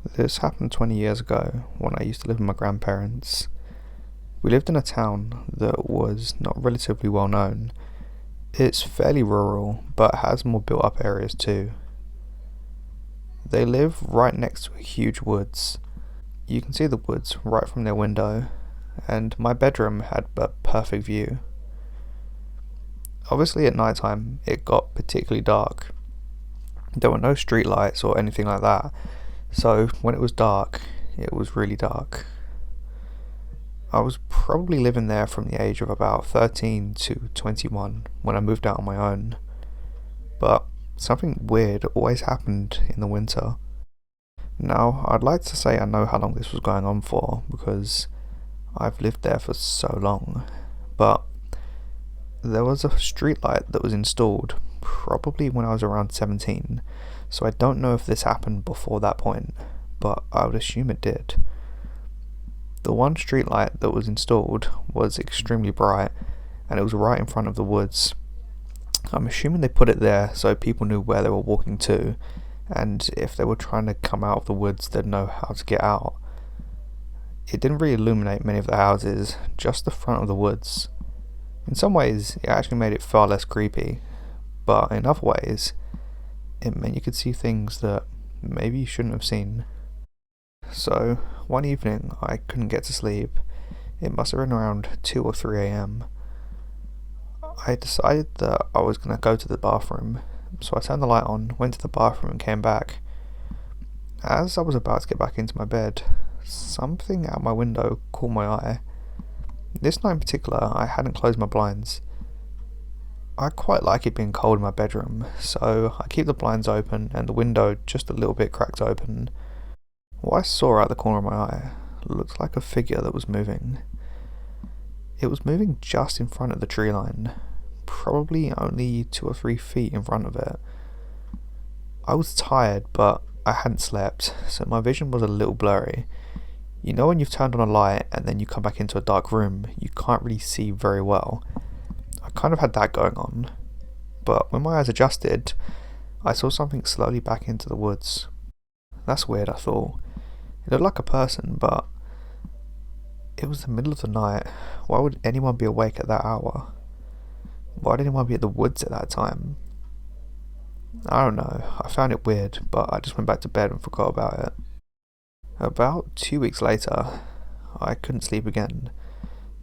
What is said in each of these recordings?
This happened 20 years ago when I used to live with my grandparents. We lived in a town that was not relatively well known. It's fairly rural, but has more built up areas too. They live right next to a huge woods. You can see the woods right from their window, and my bedroom had a perfect view. Obviously, at night time, it got particularly dark. There were no street lights or anything like that, so when it was dark, it was really dark. I was probably living there from the age of about 13 to 21 when I moved out on my own, but something weird always happened in the winter. Now, I'd like to say I know how long this was going on for because I've lived there for so long, but there was a streetlight that was installed probably when I was around 17, so I don't know if this happened before that point, but I would assume it did. The one streetlight that was installed was extremely bright, and it was right in front of the woods. I'm assuming they put it there so people knew where they were walking to, and if they were trying to come out of the woods, they'd know how to get out. It didn't really illuminate many of the houses, just the front of the woods. In some ways, it actually made it far less creepy, but in other ways, it meant you could see things that maybe you shouldn't have seen. So, one evening, I couldn't get to sleep. It must have been around 2 or 3 a.m. I decided that I was going to go to the bathroom, so I turned the light on, went to the bathroom and came back. As I was about to get back into my bed, something out my window caught my eye. This night in particular, I hadn't closed my blinds. I quite like it being cold in my bedroom, so I keep the blinds open and the window just a little bit cracked open. What I saw out the corner of my eye looked like a figure that was moving. It was moving just in front of the tree line, probably only 2 or 3 feet in front of it. I was tired, but I hadn't slept, so my vision was a little blurry. You know when you've turned on a light and then you come back into a dark room, you can't really see very well. I kind of had that going on, but when my eyes adjusted, I saw something slowly back into the woods. That's weird, I thought. It looked like a person, but it was the middle of the night. Why would anyone be awake at that hour? Why would anyone be at the woods at that time? I don't know. I found it weird, but I just went back to bed and forgot about it. About 2 weeks later, I couldn't sleep again.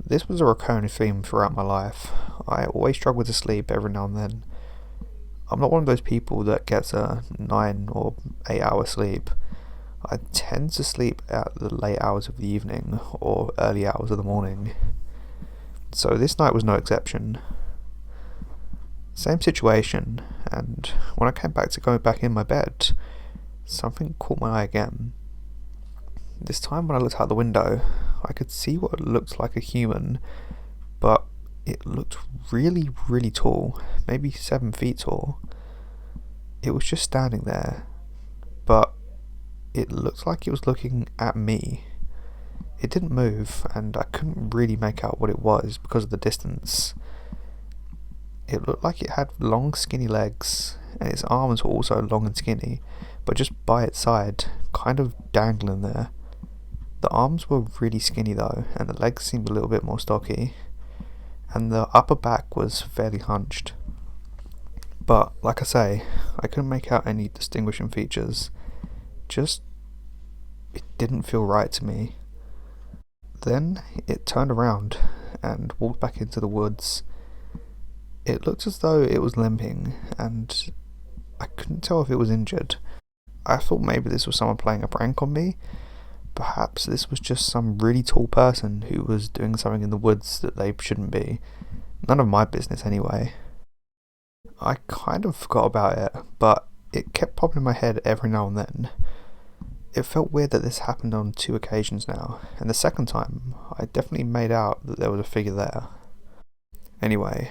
This was a recurring theme throughout my life. I always struggle to sleep every now and then. I'm not one of those people that gets a 9 or 8 hour sleep. I tend to sleep at the late hours of the evening or early hours of the morning. So this night was no exception. Same situation, and when I came back to go back in my bed, something caught my eye again. This time when I looked out the window, I could see what looked like a human, but it looked really, really tall, maybe 7 feet tall. It was just standing there, but it looked like it was looking at me. It didn't move, and I couldn't really make out what it was because of the distance. It looked like it had long, skinny legs, and its arms were also long and skinny, but just by its side, kind of dangling there. The arms were really skinny though, and the legs seemed a little bit more stocky, and the upper back was fairly hunched. But, like I say, I couldn't make out any distinguishing features. Just, it didn't feel right to me. Then, it turned around and walked back into the woods. It looked as though it was limping, and I couldn't tell if it was injured. I thought maybe this was someone playing a prank on me. Perhaps this was just some really tall person who was doing something in the woods that they shouldn't be. None of my business anyway. I kind of forgot about it, but it kept popping in my head every now and then. It felt weird that this happened on 2 occasions now, and the second time, I definitely made out that there was a figure there. Anyway,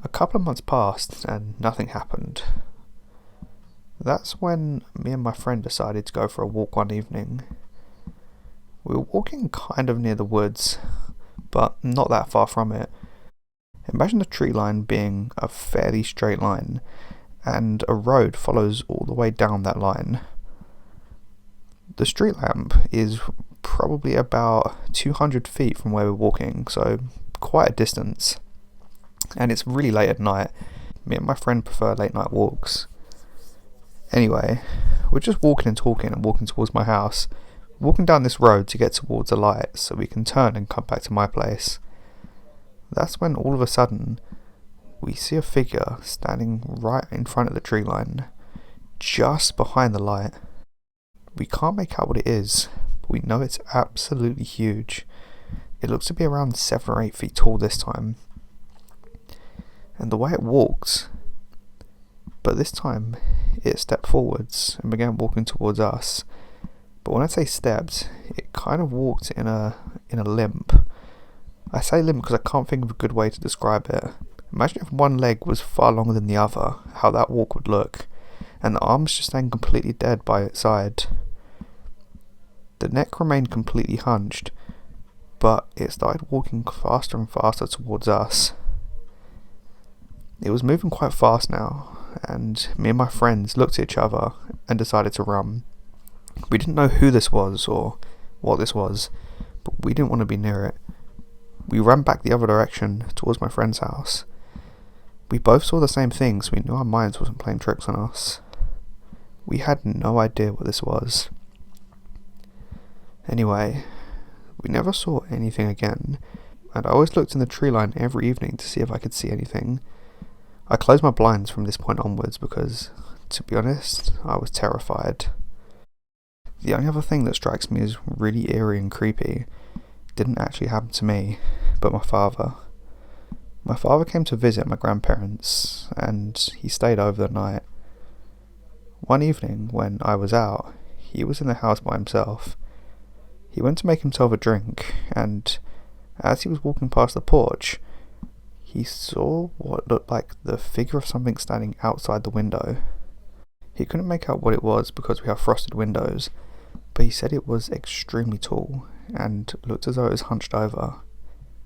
a couple of months passed and nothing happened. That's when me and my friend decided to go for a walk one evening. We were walking kind of near the woods, but not that far from it. Imagine the tree line being a fairly straight line, and a road follows all the way down that line. The street lamp is probably about 200 feet from where we're walking, so quite a distance. And it's really late at night. Me and my friend prefer late night walks. Anyway, we're just walking and talking and walking towards my house, walking down this road to get towards the light so we can turn and come back to my place. That's when all of a sudden we see a figure standing right in front of the tree line, just behind the light. We can't make out what it is, but we know it's absolutely huge. It looks to be around 7 or 8 feet tall this time. And the way it walked, but this time it stepped forwards and began walking towards us. But when I say stepped, it kind of walked in a limp. I say limp because I can't think of a good way to describe it. Imagine if one leg was far longer than the other, how that walk would look, and the arms just staying completely dead by its side. The neck remained completely hunched, but it started walking faster and faster towards us. It was moving quite fast now, and me and my friends looked at each other and decided to run. We didn't know who this was or what this was, but we didn't want to be near it. We ran back the other direction towards my friend's house. We both saw the same thing, so we knew our minds wasn't playing tricks on us. We had no idea what this was. Anyway, we never saw anything again, and I always looked in the tree line every evening to see if I could see anything. I closed my blinds from this point onwards because, to be honest, I was terrified. The only other thing that strikes me as really eerie and creepy didn't actually happen to me, but my father. My father came to visit my grandparents, and he stayed over the night. One evening, when I was out, he was in the house by himself. He went to make himself a drink, and as he was walking past the porch, he saw what looked like the figure of something standing outside the window. He couldn't make out what it was because we have frosted windows, but he said it was extremely tall and looked as though it was hunched over.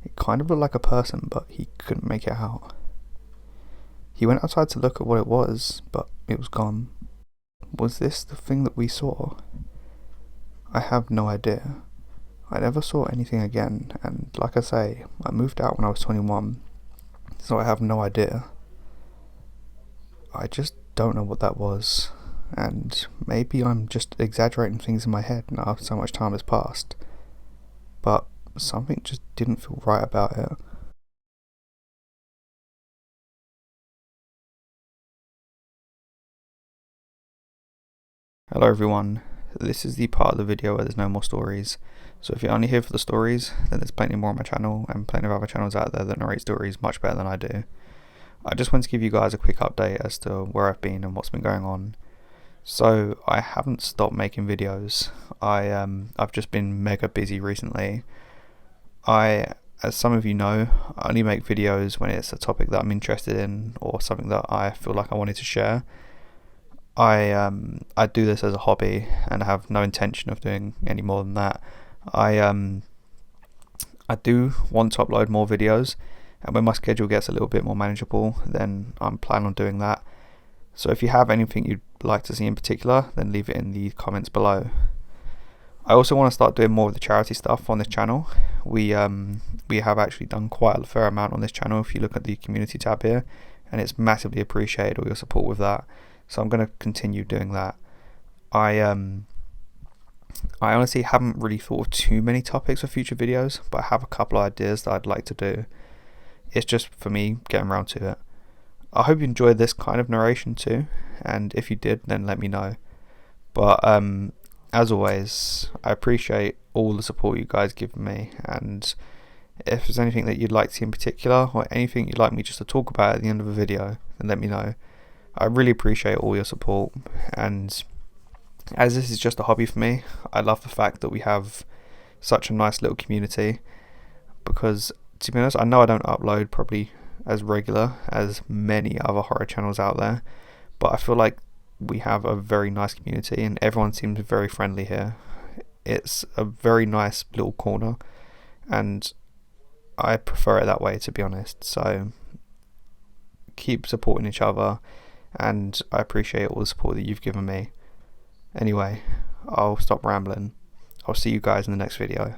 It kind of looked like a person, but he couldn't make it out. He went outside to look at what it was, but it was gone. Was this the thing that we saw? I have no idea. I never saw anything again, and like I say, I moved out when I was 21. So I have no idea. I just don't know what that was, and maybe I'm just exaggerating things in my head now so much time has passed, but something just didn't feel right about it. Hello everyone, this is the part of the video where there's no more stories. So if you're only here for the stories, then there's plenty more on my channel and plenty of other channels out there that narrate stories much better than I do. I just want to give you guys a quick update as to where I've been and what's been going on. So I haven't stopped making videos. I've just been mega busy recently. As some of you know, I only make videos when it's a topic that I'm interested in or something that I feel like I wanted to share. I do this as a hobby and I have no intention of doing any more than that. I do want to upload more videos, and when my schedule gets a little bit more manageable, then I'm planning on doing that. So if you have anything you'd like to see in particular, then leave it in the comments below. I also want to start doing more of the charity stuff on this channel. We have actually done quite a fair amount on this channel if you look at the community tab here, and it's massively appreciated all your support with that. So I'm going to continue doing that. I honestly haven't really thought of too many topics for future videos, but I have a couple of ideas that I'd like to do. It's just for me getting around to it. I hope you enjoyed this kind of narration too, and if you did, then let me know. But as always, I appreciate all the support you guys give me, and if there's anything that you'd like to see in particular, or anything you'd like me just to talk about at the end of a video, then let me know. I really appreciate all your support, and as this is just a hobby for me, I love the fact that we have such a nice little community, because to be honest, I know I don't upload probably as regular as many other horror channels out there, but I feel like we have a very nice community and everyone seems very friendly here. It's a very nice little corner and I prefer it that way, to be honest. So keep supporting each other, and I appreciate all the support that you've given me. Anyway, I'll stop rambling. I'll see you guys in the next video.